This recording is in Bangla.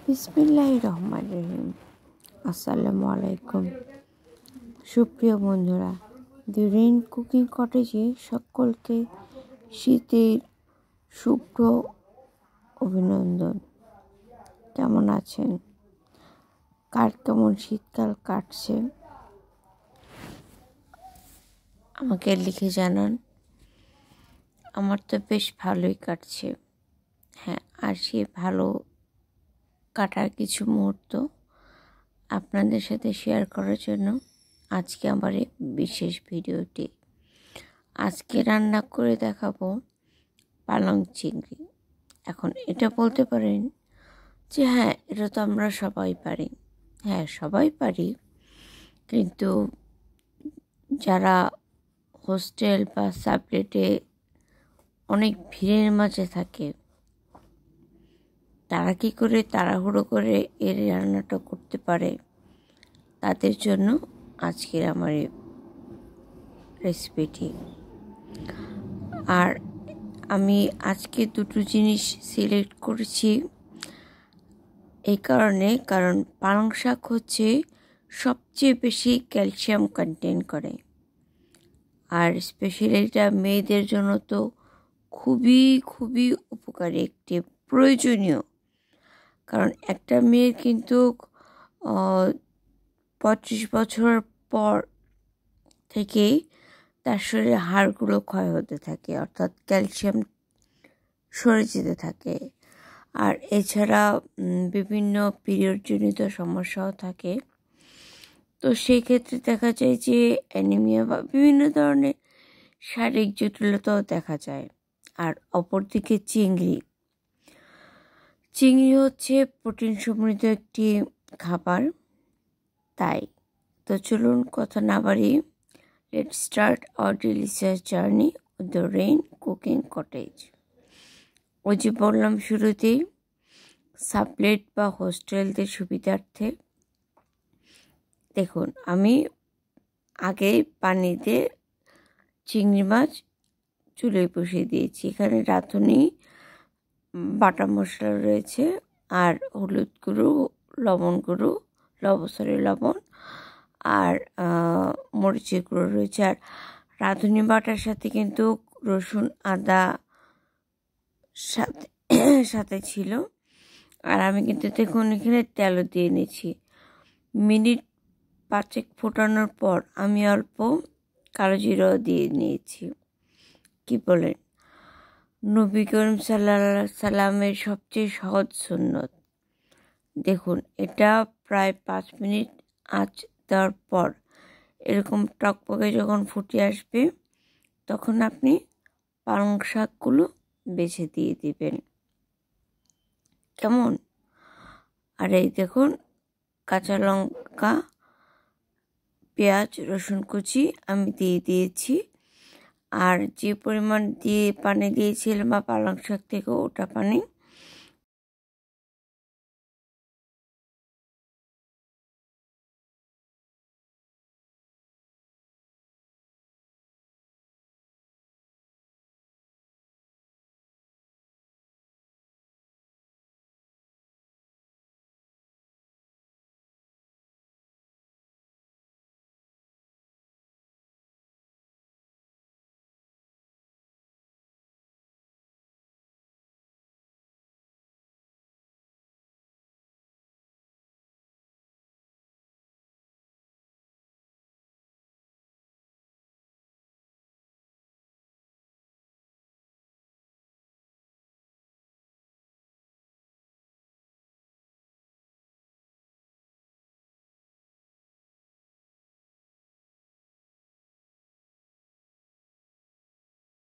বিসমিল্লাহির রহমানির রহিম। আসসালামু আলাইকুম। সুপ্রিয় বন্ধুরা, দি রেইন কুকিং কটেজে সকলকে শীতের শুভ্র অভিনন্দন। কেমন আছেন? কার কেমন শীতকাল কাটছে আমাকে লিখে জানান। আমার তো বেশ ভালোই কাটছে। হ্যাঁ, আর সে ভালো কাটার কিছু মুহূর্ত আপনাদের সাথে শেয়ার করার জন্য আজকে আমার এই বিশেষ ভিডিওটি। আজকে রান্না করে দেখাবো পালং চিংড়ি। এখন এটা বলতে পারেন যে হ্যাঁ, এটা তো আমরা সবাই পারি। হ্যাঁ, সবাই পারি, কিন্তু যারা হোস্টেল বা সাবলেটে অনেক ভিড়ের মাঝে থাকে তারা কী করে তাড়াহুড়ো করে এর রান্নাটা করতে পারে, তাদের জন্য আজকের আমার এই রেসিপিটি। আর আমি আজকে দুটো জিনিস সিলেক্ট করেছি এই কারণ পালং শাক হচ্ছে সবচেয়ে বেশি ক্যালসিয়াম কন্টেন করে। আর স্পেশালি এটা মেয়েদের জন্য তো খুবই খুবই উপকারী, একটি প্রয়োজনীয়। কারণ একটা মেয়ের কিন্তু 35 বছর পর থেকেই তার শরীরে হাড়গুলো ক্ষয় হতে থাকে, অর্থাৎ ক্যালসিয়াম সরে যেতে থাকে। আর এছাড়া বিভিন্ন পিরিয়ডজনিত সমস্যাও থাকে। তো সেই ক্ষেত্রে দেখা যায় যে অ্যানিমিয়া বা বিভিন্ন ধরনের শারীরিক জটিলতাও দেখা যায়। আর অপরদিকে চিংড়ি হচ্ছে প্রোটিন সমৃদ্ধ একটি খাবার। তাই তো চলুন কথা না বাড়িয়ে let's start our delicious journey with the rain cooking cottage. ওই যে বললাম শুরুতেই, সাবলেট বা হোস্টেলদের সুবিধার্থে দেখুন, আমি আগে পানিতে চিংড়ি মাছ চুলোয় বসিয়ে দিয়েছি। এখানে রাঁধুনি বাটা মশলা রয়েছে, আর হলুদ গুঁড়ো, লবণ আর মরিচের গুঁড়ো রয়েছে। আর রাঁধুনি বাটার সাথে কিন্তু রসুন আদা সাথে ছিল। আর আমি কিন্তু দেখুন এখানে তেলও দিয়ে নিয়েছি। মিনিট 5 ফোটানোর পর আমি অল্প কালো জিরাও দিয়ে নিয়েছি। কি বলেন? নবী করিম সাল্লাল্লাহু আলাইহি সাল্লামের সবচেয়ে সহজ সুন্নত। দেখুন, এটা প্রায় 5 মিনিট আঁচ দেওয়ার পর এরকম টকবকে যখন ফুটে আসবে তখন আপনি পালং শাকগুলো বেছে দিয়ে দিবেন। কেমন? আর এই দেখুন, কাঁচা লঙ্কা, পেঁয়াজ, রসুন কুচি আমি দিয়ে দিয়েছি। আর যে পরিমাণ দিয়ে পানি দিয়েছিলাম বা পালং শাক থেকে ওটা পানি